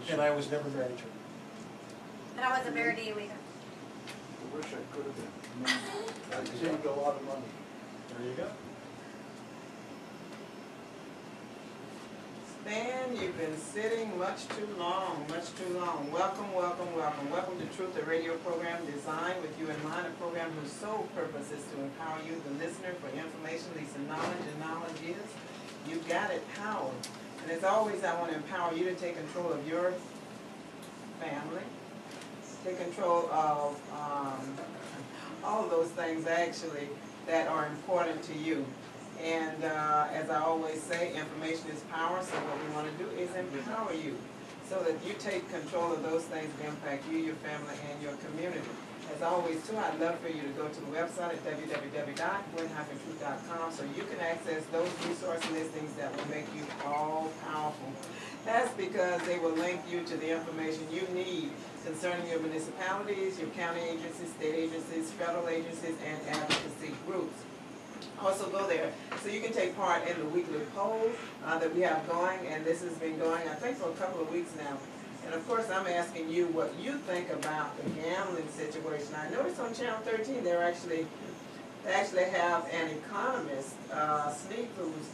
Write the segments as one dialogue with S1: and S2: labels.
S1: And I was never married to her.
S2: And I wasn't married to you either.
S3: I wish I could have been. I saved a lot of money.
S1: There you go.
S4: Stan, you've been sitting much too long, much too long. Welcome, welcome, welcome. Welcome to Truth, the radio program designed with you in mind, a program whose sole purpose is to empower you, the listener, for information, leads to knowledge, and knowledge is, you've got it, power. And as always, I want to empower you to take control of your family, take control of all of those things, actually, that are important to you. And as I always say, information is power, so what we want to do is empower you so that you take control of those things that impact you, your family, and your community. As always, too, I'd love for you to go to the website at www.win-truth.com so you can access those resource listings that will make you all powerful. That's because they will link you to the information you need concerning your municipalities, your county agencies, state agencies, federal agencies, and advocacy groups. Also go there so you can take part in the weekly poll that we have going, and this has been going, I think, for a couple of weeks now. And of course, I'm asking you what you think about the gambling situation. I noticed on Channel 13 they actually have an economist, Sneak, who's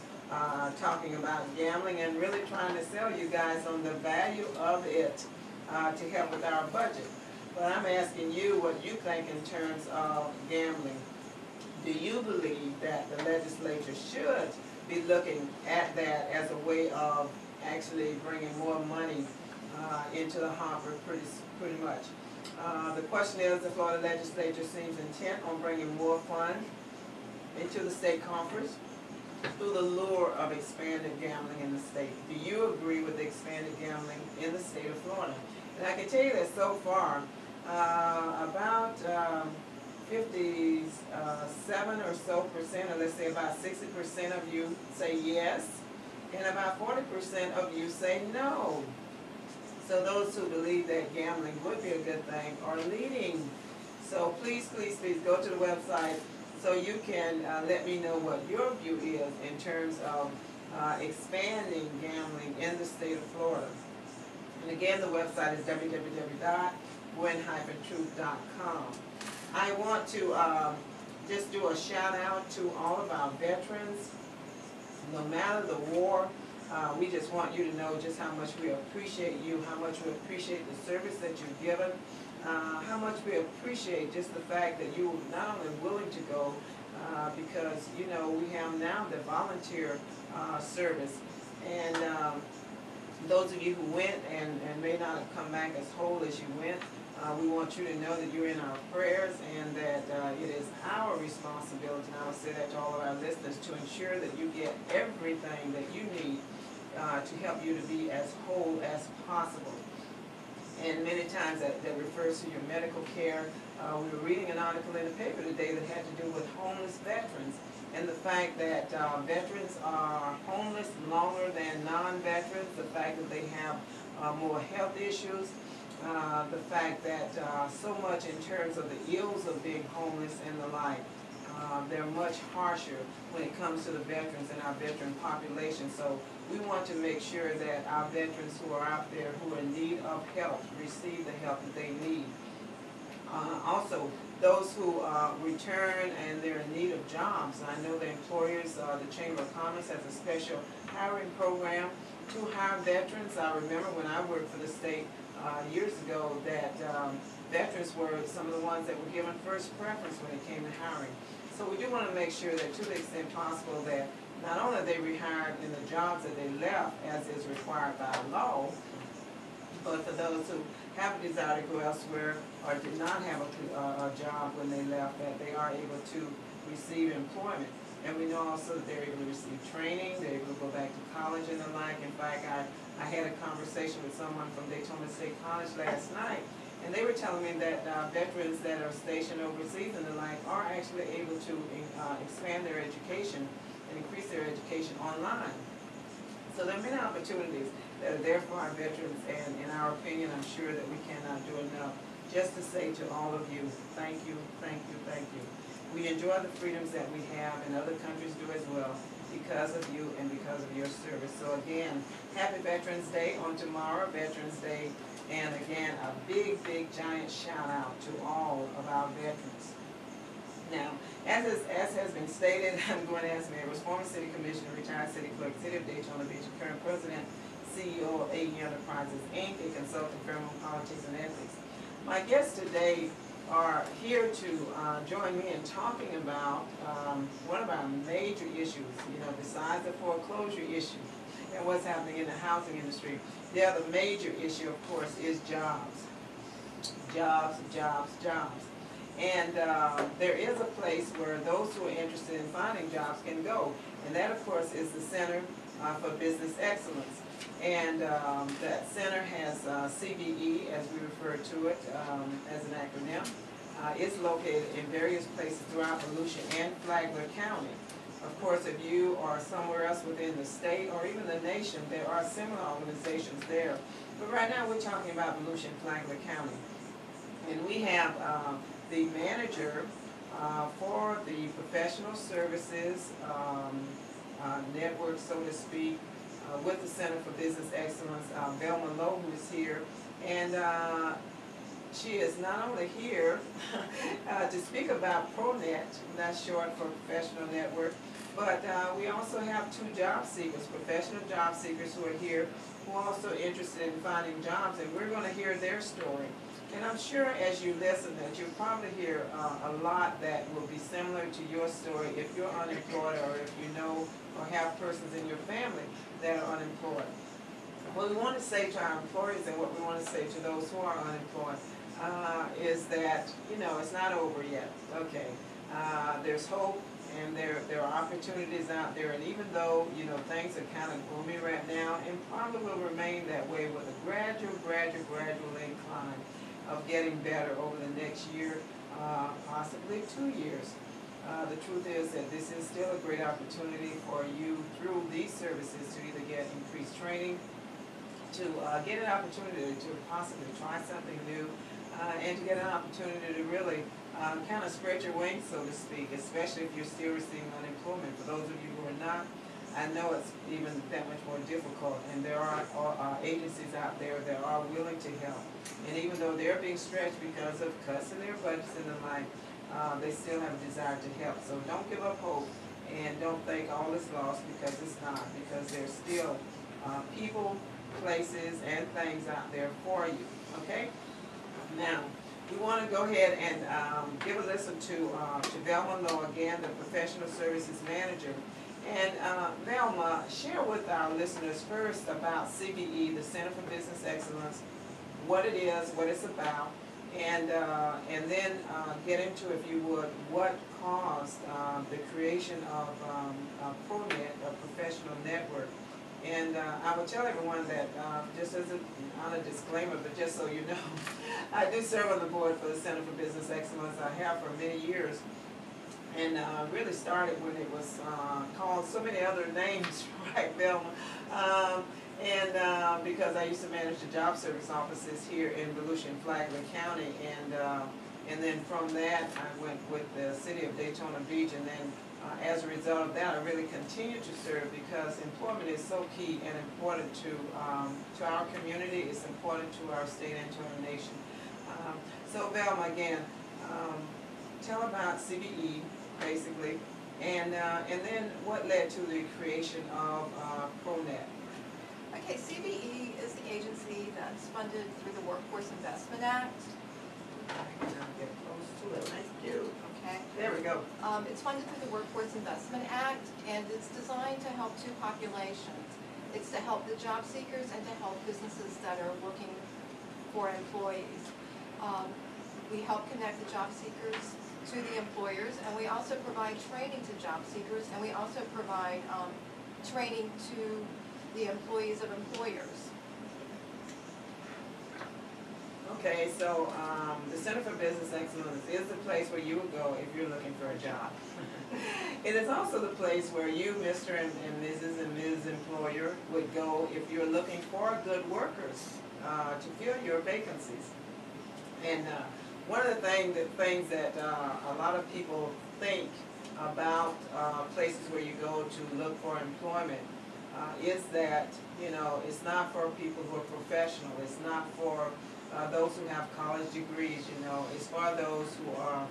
S4: talking about gambling and really trying to sell you guys on the value of it to help with our budget. But I'm asking you what you think in terms of gambling. Do you believe that the legislature should be looking at that as a way of actually bringing more money into the hopper pretty much? The question is, the Florida legislature seems intent on bringing more funds into the state coffers through the lure of expanded gambling in the state. Do you agree with the expanded gambling in the state of Florida? And I can tell you that so far, about 57 or so percent, or let's say about 60% of you say yes, and about 40% of you say no. So those who believe that gambling would be a good thing are leading. So please, please, please go to the website so you can let me know what your view is in terms of expanding gambling in the state of Florida. And again, the website is www.win-truth.com. I want to just do a shout out to all of our veterans. No matter the war, we just want you to know just how much we appreciate you, how much we appreciate the service that you've given, how much we appreciate just the fact that you were not only willing to go, because, you know, we have now the volunteer service. And those of you who went and may not have come back as whole as you went, we want you to know that you're in our prayers and that it is our responsibility, and I will say that to all of our listeners, to ensure that you get everything that you need to help you to be as whole as possible. And many times that refers to your medical care. We were reading an article in the paper today that had to do with homeless veterans and the fact that veterans are homeless longer than non-veterans, the fact that they have more health issues, the fact that so much in terms of the ills of being homeless and the like, they're much harsher when it comes to the veterans and our veteran population. So we want to make sure that our veterans who are out there who are in need of help receive the help that they need. Also, those who return and they're in need of jobs. I know the employers, the Chamber of Commerce has a special hiring program to hire veterans. I remember when I worked for the state years ago that veterans were some of the ones that were given first preference when it came to hiring. So we do want to make sure that to the extent possible that not only are they rehired in the jobs that they left as is required by law, but for those who have a desire to go elsewhere or did not have a job when they left, that they are able to receive employment. And we know also that they're able to receive training, they're able to go back to college and the like. In fact, I had a conversation with someone from Daytona State College last night, and they were telling me that veterans that are stationed overseas and the like are actually able to expand their education and increase their education online. So there are many opportunities that are there for our veterans, and in our opinion, I'm sure that we cannot do enough. Just to say to all of you, thank you, thank you, thank you. We enjoy the freedoms that we have, and other countries do as well. because of you and because of your service. So again, happy Veterans Day on tomorrow, Veterans Day. And again, a big, big, giant shout out to all of our veterans. Now, as has been stated, I'm going to ask Mayor, was former city commissioner, retired city clerk, city of Daytona Beach, current president, CEO of AE Enterprises, Inc., a consulting firm on politics and ethics. My guests today are here to join me in talking about one of our major issues, besides the foreclosure issue and what's happening in the housing industry. The other major issue, of course, is jobs. Jobs, jobs, jobs. And there is a place where those who are interested in finding jobs can go. And that, of course, is the Center for Business Excellence. And that center has CBE, as we refer to it as an acronym. It's located in various places throughout Volusia and Flagler County. Of course, if you are somewhere else within the state or even the nation, there are similar organizations there. But right now we're talking about Volusia and Flagler County. And we have the manager for the professional services network, so to speak, with the Center for Business Excellence, Velma Lowe, who is here. And she is not only here to speak about ProNet, that's short for Professional Network, but we also have two job seekers, professional job seekers who are here, who are also interested in finding jobs, and we're going to hear their story. And I'm sure as you listen that you'll probably hear a lot that will be similar to your story if you're unemployed or if you know or have persons in your family that are unemployed. What we want to say to our employees and what we want to say to those who are unemployed is that, it's not over yet. Okay, there's hope and there are opportunities out there, and even though, things are kind of gloomy right now and probably will remain that way with a gradual incline of getting better over the next year, possibly 2 years. The truth is that this is still a great opportunity for you through these services to either get increased training, to get an opportunity to possibly try something new, and to get an opportunity to really kind of spread your wings, so to speak, especially if you're still receiving unemployment. For those of you who are not, I know it's even that much more difficult, and there are agencies out there that are willing to help. And even though they're being stretched because of cuts in their budgets and the like, they still have a desire to help. So don't give up hope, and don't think all is lost, because it's not, because there's still people, places, and things out there for you, okay? Now, we want to go ahead and give a listen to Velma Lowe, again, the Professional Services Manager. And Velma, share with our listeners first about CBE, the Center for Business Excellence, what it is, what it's about, and then get into, if you would, what caused the creation of ProNet, a professional network. And I will tell everyone that, just as on a disclaimer, but just so you know, I do serve on the board for the Center for Business Excellence. I have for many years, and really started when it was called so many other names, right, Velma? Because I used to manage the job service offices here in Volusia and Flagler County, and then from that I went with the city of Daytona Beach, and then as a result of that I really continued to serve, because employment is so key and important to our community. It's important to our state and to our nation. So Velma, again, tell about CBE basically, and then what led to the creation of ProNet.
S5: Okay, CBE is the agency that's funded through the Workforce Investment Act.
S4: Get close to it. Thank you.
S5: Okay.
S4: There we go.
S5: It's funded through the Workforce Investment Act, and it's designed to help two populations. It's to help the job seekers and to help businesses that are looking for employees. We help connect the job seekers to the employers, and we also provide training to job seekers, and we also provide training to the employees of employers.
S4: Okay, so the Center for Business Excellence is the place where you would go if you're looking for a job. It is also the place where you, Mr. and Mrs. and Ms. Employer, would go if you're looking for good workers to fill your vacancies. And one of the things that a lot of people think about places where you go to look for employment is that, you know, it's not for people who are professional. It's not for those who have college degrees, you know. It's for those who are,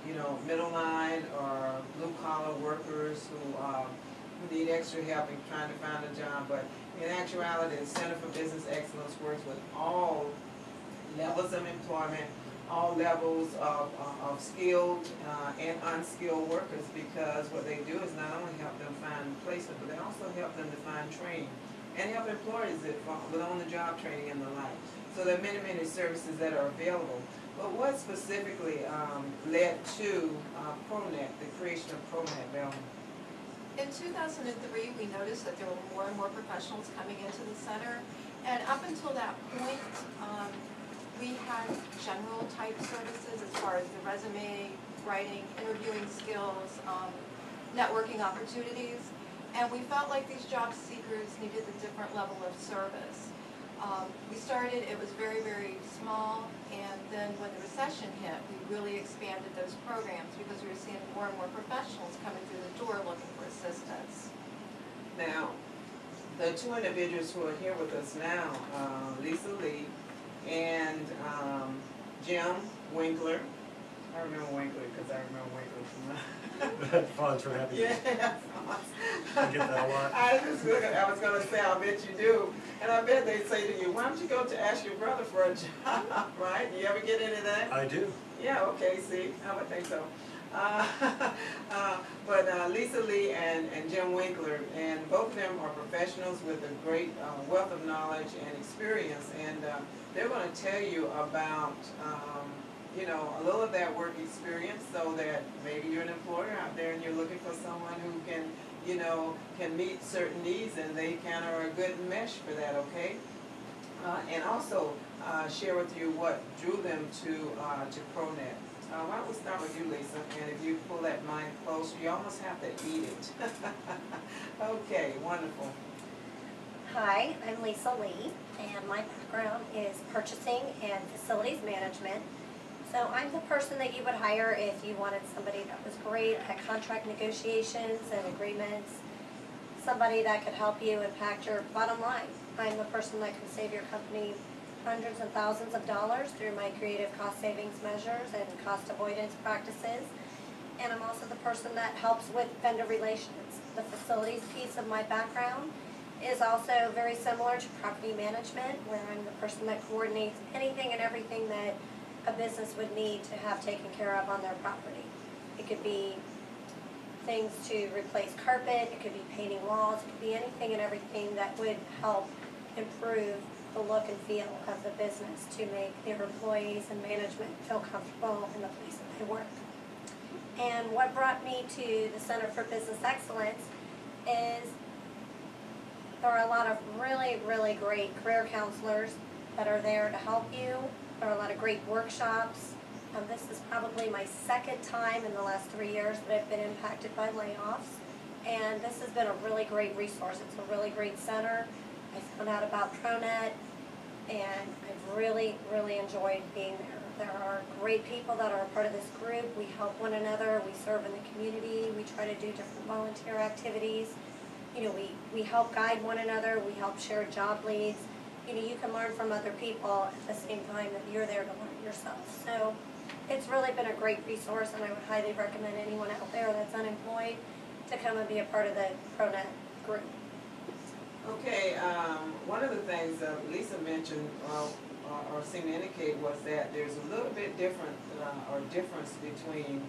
S4: you know, middle line or blue collar workers who need extra help in trying to find a job. But in actuality, the Center for Business Excellence works with all levels of employment, all levels of skilled and unskilled workers, because what they do is not only help them find placement, but they also help them to find training and help employers with on-the-job training and the like. So there are many, many services that are available. But what specifically led to ProNet, the creation of ProNet, Velma?
S5: In 2003, we noticed that there were more and more professionals coming into the center, and up until that point, we had general type services as far as the resume writing, interviewing skills, networking opportunities, and we felt like these job seekers needed a different level of service. We started, it was very, very small, and then when the recession hit, we really expanded those programs because we were seeing more and more professionals coming through the door looking for assistance.
S4: Now, the two individuals who are here with us now, Lisa Lee and Jim Winkler. I remember Winkler because I remember Winkler from
S1: Fonts were happy.
S4: yeah,
S1: I get that a lot.
S4: I was going to say, I bet you do. And I bet they say to you, why don't you go to ask your brother for a job, right? You ever get into that?
S1: I do.
S4: Yeah, okay, see, I would think so. But Lisa Lee and Jim Winkler, and both of them are professionals with a great wealth of knowledge and experience, and they're going to tell you about you know, a little of that work experience, so that maybe you're an employer out there and you're looking for someone who can, you know, can meet certain needs, and they kind of are a good mesh for that, okay? And also share with you what drew them to ProNet. Why don't we start with you, Lisa, and if you pull that mic close, you almost have to eat it. Okay, wonderful.
S2: Hi, I'm Lisa Lee, and my background is purchasing and facilities management. So I'm the person that you would hire if you wanted somebody that was great at contract negotiations and agreements, somebody that could help you impact your bottom line. I'm the person that can save your company hundreds and thousands of dollars through my creative cost savings measures and cost avoidance practices. And I'm also the person that helps with vendor relations. The facilities piece of my background is also very similar to property management, where I'm the person that coordinates anything and everything that a business would need to have taken care of on their property. It could be things to replace carpet, it could be painting walls, it could be anything and everything that would help improve the look and feel of the business to make their employees and management feel comfortable in the place that they work. And what brought me to the Center for Business Excellence is there are a lot of really, really great career counselors that are there to help you. There are a lot of great workshops. This is probably my second time in the last 3 years that I've been impacted by layoffs. And this has been a really great resource. It's a really great center. I found out about ProNet, and I've really, really enjoyed being there. There are great people that are a part of this group. We help one another. We serve in the community. We try to do different volunteer activities. You know, we help guide one another. We help share job leads. You know, you can learn from other people at the same time that you're there to learn yourself. So it's really been a great resource, and I would highly recommend anyone out there that's unemployed to come and be a part of the ProNet group.
S4: Okay, one of the things Lisa mentioned or seemed to indicate was that there's a little bit different difference between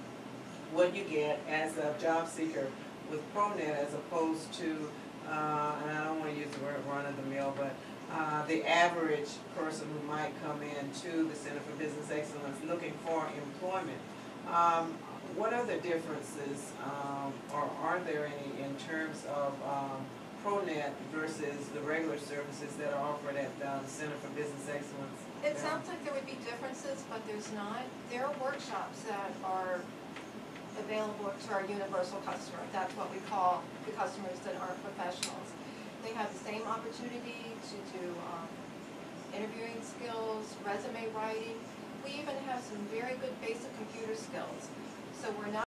S4: what you get as a job seeker with ProNet as opposed to, and I don't want to use the word run-of-the-mill, but the average person who might come in to the Center for Business Excellence looking for employment. What are the differences, or are there any, in terms of ProNet versus the regular services that are offered at the Center for Business Excellence?
S5: It sounds like there would be differences, but there's not. There are workshops that are available to our universal customer. That's what we call the customers that aren't professionals. They have the same opportunity to do interviewing skills, resume writing. We even have some very good basic computer skills. So we're not